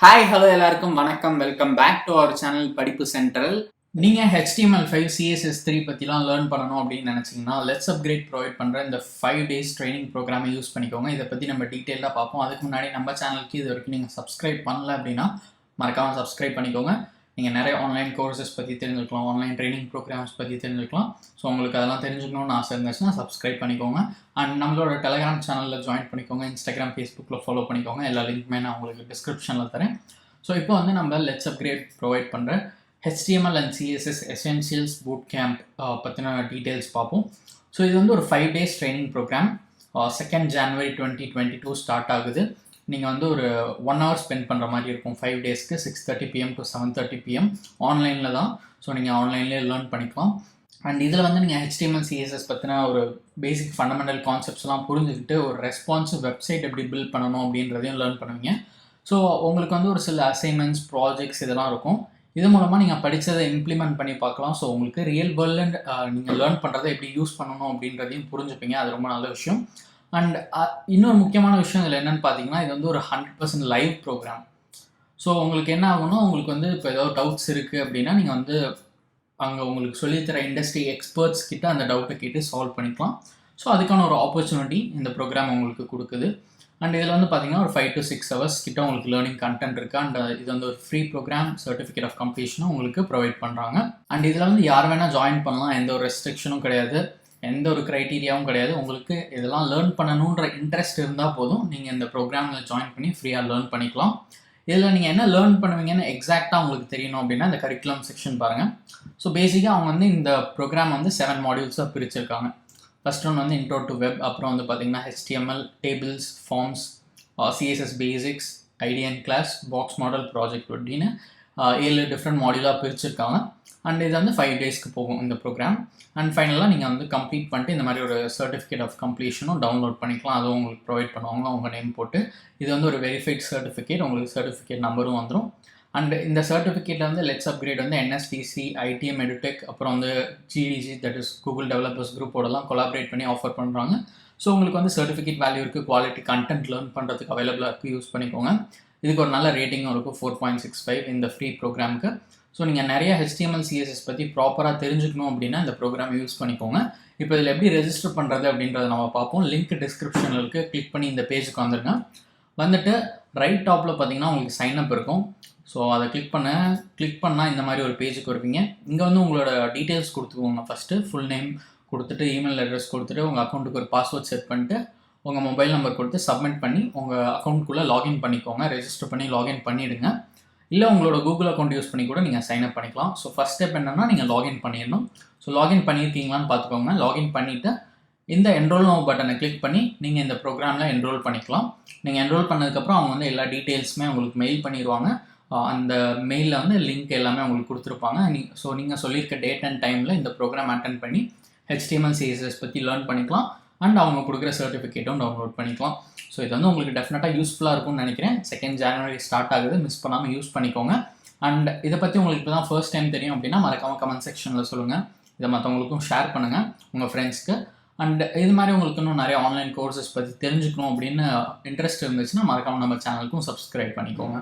Hi hello எல்லாருக்கும் வணக்கம். Welcome back to our channel Padippu Central. நீங்கள் HTML5 CSS3 பற்றிலாம் லேர்ன் பண்ணணும் அப்படின்னு நினச்சிங்கன்னா LetsUpgrade ப்ரொவைட் பண்ணுற இந்த 5 days ட்ரைனிங் ப்ரோக்ராமை யூஸ் பண்ணிக்கோங்க. இதை பற்றி நம்ம டீட்டெயிலாக பார்ப்போம். அதுக்கு முன்னாடி நம்ம சேனலுக்கு இது வரைக்கும் நீங்கள் சப்ஸ்கிரைப் பண்ணல அப்படின்னா மறக்காமல் சப்ஸ்கிரைப் பண்ணிக்கோங்க. நீங்கள் நிறைய ஆன்லைன் கோர்சஸ் பற்றி தெரிஞ்சுக்கலாம், ஆன்லைன் ட்ரைனிங் ப்ரோக்ராம்ஸ் பற்றி தெரிஞ்சுக்கலாம். ஸோ உங்களுக்கு அதெல்லாம் தெரிஞ்சுக்கணும்னு ஆசை இருந்துச்சுன்னா சப்ஸ்கிரைப் பண்ணிக்கோங்க. அண்ட் நம்மளோட டெலிகிராம் சேனலில் ஜாயின் பண்ணிக்கோங்க, இன்ஸ்டாகிராம், ஃபேஸ்புக்கில் ஃபாலோ பண்ணிக்கோங்க. எல்லா லிங்க்குமே நான் உங்களுக்கு டிஸ்கிரிப்ஷனில் தரேன். ஸோ இப்போ வந்து நம்ம LetsUpgrade ப்ரொவைட் பண்ணுற HTML and CSS Essentials Bootcamp பற்றின டீட்டெயில்ஸ் பார்ப்போம். ஸோ இது வந்து ஒரு 5 days training program. 2nd January 2022 start ஆகுது. நீங்கள் வந்து ஒரு 1 hour ஸ்பெண்ட் பண்ணுற மாதிரி இருக்கும் 5 daysக்கு. 6:30 PM to 7:30 PM ஆன்லைனில் தான். ஸோ நீங்கள் ஆன்லைன்லேயே லேர்ன் பண்ணிக்கலாம். அண்ட் இதில் வந்து நீங்கள் HTML CSS பற்றின ஒரு பேசிக் ஃபண்டமெண்டல் கான்செப்ட்ஸ்லாம் புரிஞ்சுக்கிட்டு ஒரு ரெஸ்பான்சிவ் வெப்சைட் எப்படி பில்ட் பண்ணணும் அப்படின்றதையும் லேர்ன் பண்ணுவீங்க. ஸோ உங்களுக்கு வந்து ஒரு சில அசைன்மெண்ட்ஸ், ப்ராஜெக்ட்ஸ் இதெல்லாம் இருக்கும். இது மூலமாக நீங்கள் படித்ததை இம்ப்ளிமெண்ட் பண்ணி பார்க்கலாம். ஸோ உங்களுக்கு ரியல் வேர்ல்டு நீங்கள் லேர்ன் பண்ணுறதை எப்படி யூஸ் பண்ணணும் அப்படின்றதையும் புரிஞ்சுப்பீங்க. அது ரொம்ப நல்ல விஷயம். அண்ட் இன்னொரு முக்கியமான விஷயம் இதில் என்னென்னு பார்த்தீங்கன்னா, இது வந்து ஒரு 100% லைவ் ப்ரோக்ராம். ஸோ உங்களுக்கு என்ன ஆகும்னா, உங்களுக்கு வந்து இப்போ ஏதாவது டவுட்ஸ் இருக்குது அப்படின்னா நீங்கள் வந்து அங்கே உங்களுக்கு சொல்லித்தர இண்டஸ்ட்ரி எக்ஸ்பர்ட்ஸ் கிட்ட அந்த டவுட்டை கேட்டு சால்வ் பண்ணிக்கலாம். ஸோ அதுக்கான ஒரு ஆப்பர்ச்சுனிட்டி இந்த ப்ரோக்ராம் உங்களுக்கு கொடுக்குது. அண்ட் இதில் வந்து பார்த்தீங்கன்னா ஒரு 5 to 6 hours கிட்ட உங்களுக்கு லேர்னிங் கண்டென்ட் இருக்குது. அண்ட் இது வந்து ஒரு ஃப்ரீ ப்ரோக்ராம், சர்டிஃபிகேட் ஆஃப் கம்ப்ளீஷனும் உங்களுக்கு ப்ரொவைட் பண்ணுறாங்க. அண்ட் இதில் வந்து யார் வேணால் ஜாயின் பண்ணலாம். எந்த ஒரு ரெஸ்ட்ரிக்ஷனும் கிடையாது, எந்த ஒரு க்ரைட்டீரியாவும் கிடையாது. உங்களுக்கு இதெல்லாம் லேர்ன் பண்ணணுன்ற இன்ட்ரெஸ்ட் இருந்தால் போதும், நீங்கள் இந்த ப்ரோக்ராமில் ஜாயின் பண்ணி ஃப்ரீயாக லேர்ன் பண்ணிக்கலாம். இதில் நீங்கள் என்ன லேர்ன் பண்ணுவீங்கன்னு எக்ஸாக்டாக உங்களுக்கு தெரியணும் அப்படின்னா இந்த கரிக்குலம் செக்ஷன் பாருங்கள். ஸோ பேசிக்காக அவங்க வந்து இந்த ப்ரோக்ராம் வந்து 7 modules-ஆக பிரிச்சிருக்காங்க. ஃபர்ஸ்ட் ஒன் வந்து இன்ட்ரோ டு வெப், அப்புறம் வந்து பார்த்தீங்கன்னா HTML, tables, forms, CSS basics, ID and class, box model, project அப்படின்னு 7 டிஃப்ரெண்ட் மாடியூலாக பிரிச்சிருக்காங்க. அண்ட் இது வந்து 5 daysக்கு போகும் இந்த ப்ரோக்ராம். அண்ட் ஃபைனலாக நீங்கள் வந்து கம்ப்ளீட் பண்ணிட்டு இந்த மாதிரி ஒரு சர்டிஃபிகேட் ஆஃப் கம்ப்ளீஷனும் டவுன்லோட் பண்ணிக்கலாம். அதுவும் உங்களுக்கு ப்ரொவைட் பண்ணுவாங்க உங்கள் நேம் போட்டு. இது வந்து ஒரு வெரிஃபைட் சர்டிஃபிகேட், உங்களுக்கு சர்டிஃபிகேட் நம்பரும் வந்துடும். அண்ட் இந்த சர்டிஃபிகேட்டில் வந்து LetsUpgrade வந்து NSTC, ITM EduTech, அப்புறம் வந்து GDG, that is Google developers குரூப்போடலாம் கொலாபரேட் பண்ணி ஆஃபர் பண்ணுறாங்க. ஸோ உங்களுக்கு வந்து சர்டிஃபிகேட் வேல்யூ இருக்குது, குவாலிட்டி கண்டென்ட் லேர்ன் பண்ணுறதுக்கு அவைலபிளாக இருக்குது, யூஸ் பண்ணிக்கோங்க. இதுக்கு ஒரு நல்ல ரேட்டிங்கும் இருக்கும், 4.65 இந்த ஃப்ரீ ப்ரோக்ராமுக்கு. ஸோ நீங்கள் நிறைய HTML CSS பற்றி ப்ராப்பராக தெரிஞ்சுக்கணும் அப்படின்னா இந்த ப்ரோக்ராம் யூஸ் பண்ணிக்கோங்க. இப்போ இதில் எப்படி ரெஜிஸ்டர் பண்ணுறது அப்படின்றத நம்ம பார்ப்போம். லிங்க் டிஸ்கிரிப்ஷனில் இருக்குது, கிளிக் பண்ணி இந்த பேஜுக்கு வந்துருங்க. வந்துட்டு ரைட் டாப்பில் பார்த்தீங்கன்னா உங்களுக்கு சைன்அப் இருக்கும். ஸோ அதை கிளிக் பண்ணால் இந்த மாதிரி ஒரு பேஜுக்கு வருவீங்க. இங்கே வந்து உங்களோட டீட்டெயில்ஸ் கொடுத்துக்கோங்க. ஃபஸ்ட்டு ஃபுல் நேம் கொடுத்துட்டு, இமெயில் அட்ரஸ் கொடுத்துட்டு, உங்கள் அக்கௌண்ட்டுக்கு ஒரு பாஸ்வேர்ட் செட் பண்ணிட்டு, உங்கள் மொபைல் நம்பர் கொடுத்து சப்மிட் பண்ணி உங்கள் அக்கௌண்ட்டுக்குள்ளே லாகின் பண்ணிக்கோங்க. ரெஜிஸ்டர் பண்ணி லாகின் பண்ணிவிடுங்க. இல்லை உங்களோட கூகுள் அக்கௌண்ட் யூஸ் பண்ணி கூட நீங்கள் சைன்அப் பண்ணிக்கலாம். ஸோ ஃபஸ்ட் ஸ்டெப் என்னென்னா நீங்கள் லாகின் பண்ணிடணும். ஸோ லாகின் பண்ணியிருக்கீங்களான்னு பார்த்துக்கோங்க. லாகின் பண்ணிவிட்டு இந்த என்ரோல் நவ் பட்டனை கிளிக் பண்ணி நீங்கள் இந்த ப்ரோக்ராமில் என்ரோல் பண்ணிக்கலாம். நீங்கள் என்ரோல் பண்ணதுக்கப்புறம் அவங்க வந்து எல்லா டீட்டெயில்ஸுமே உங்களுக்கு மெயில் பண்ணிடுவாங்க. அந்த மெயிலில் வந்து லிங்க் எல்லாமே உங்களுக்கு கொடுத்துருப்பாங்க. ஸோ நீங்கள் சொல்லியிருக்க டேட் அண்ட் டைமில் இந்த ப்ரோக்ராம் அட்டென்ட் பண்ணி HTML CSS பற்றி லேர்ன் பண்ணிக்கலாம். அண்ட் அவங்க கொடுக்குற சர்டிஃபிகேட்டும் டவுன்லோட் பண்ணிக்கலாம். ஸோ இது வந்து உங்களுக்கு டெஃபினட்டாக யூஸ்ஃபுல்லாக இருக்கும்னு நினைக்கிறேன். 2nd January ஸ்டார்ட் ஆகுது, மிஸ் பண்ணாமல் யூஸ் பண்ணிக்கோங்க. அண்ட் இதை பற்றி உங்களுக்கு இப்போ தான் ஃபர்ஸ்ட் டைம் தெரியும் அப்படின்னா மறக்காமல் கமெண்ட் செக்ஷனில் சொல்லுங்கள். இதை மற்றவங்களுக்கும் ஷேர் பண்ணுங்கள் உங்கள் ஃப்ரெண்ட்ஸ்க்கு. அண்ட் இது மாதிரி உங்களுக்கு இன்னும் நிறைய ஆன்லைன் கோர்சஸ் பற்றி தெரிஞ்சுக்கணும் அப்படின்னு இன்ட்ரெஸ்ட் இருந்துச்சுன்னா மறக்காமல் நம்ம சேனலுக்கும் சப்ஸ்கிரைப் பண்ணிக்கோங்க.